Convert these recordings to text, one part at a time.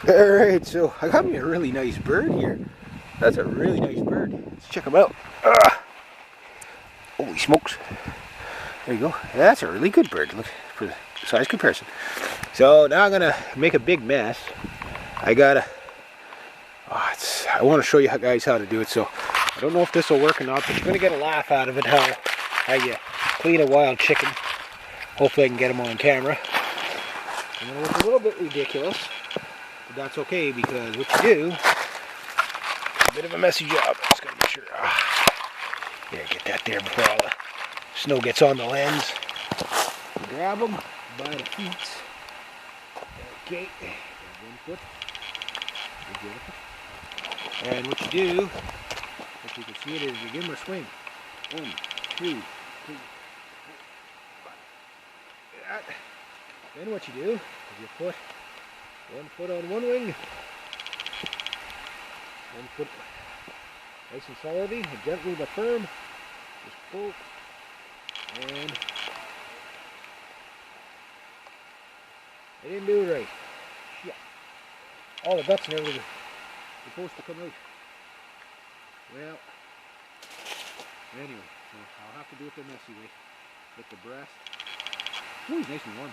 Alright, so I got me a really nice bird here. That's a really nice bird. Let's check him out. Holy smokes. There you go. That's a really good bird. Look for the size comparison. So now I'm going to make a big mess. I want to show you guys how to do it. So I don't know if this will work or not, but you're going to get a laugh out of it how you clean a wild chicken. Hopefully I can get him on camera. And then it's a little bit ridiculous, but that's okay because what you do, a bit of a messy job. Just got to make sure. Yeah, get that there before all the snow gets on the lens. Grab them by the feet. Okay, grab one foot. And what you do, if you can see it, is you give them a swing. 1, 2, 3, 4, 5. Then what you do is you put one foot on one wing, one foot nice and solidly, and gently but firm. Just pull, and I didn't do it right. Shit. All the guts and everything are supposed to come out. Well, anyway, so I'll have to do it the messy way. Get the breast. Ooh, he's nice and warm.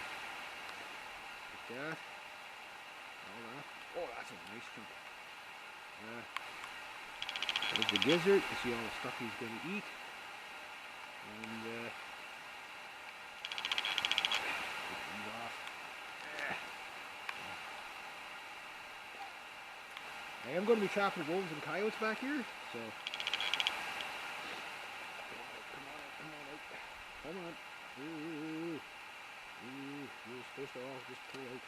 Like that. All that. Oh, that's a nice chunk. There's the gizzard. You see all the stuff he's going to eat. And get these off. I am going to be chopping wolves and coyotes back here, so come on. Ooh. You're supposed to all just pull out.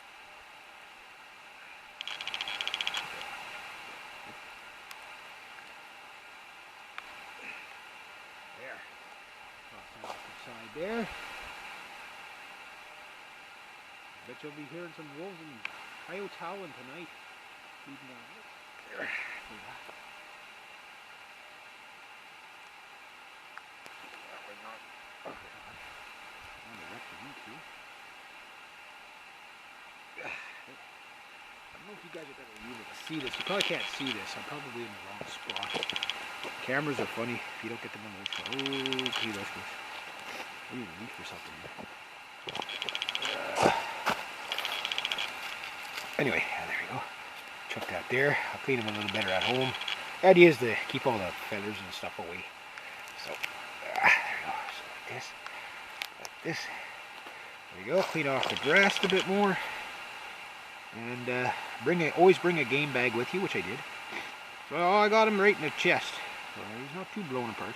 There. Toss that off the side there. Bet you'll be hearing some wolves and coyotes howling tonight. Feeding on it. There. I don't know if you guys are going to be able to see this. You probably can't see this. I'm probably in the wrong spot. Cameras are funny if you don't get them on the spot. Okay, that's good. I need to reach for something here. Anyway, there we go. Chuck that there. I'll clean them a little better at home. The idea is to keep all the feathers and stuff away. So, there we go. So like this. Like this. There you go. Clean off the breast a bit more. And always bring a game bag with you, which I did. So I got him right in the chest. So he's not too blown apart.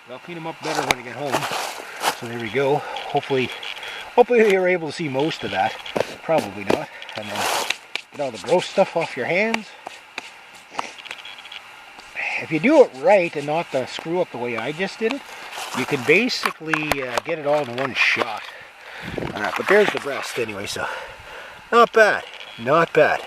But I'll clean him up better when I get home. So there we go. Hopefully you're able to see most of that. Probably not. And then get all the gross stuff off your hands. If you do it right and not screw up the way I just did it, you can basically get it all in one shot. But there's the breast anyway, so not bad. Not bad.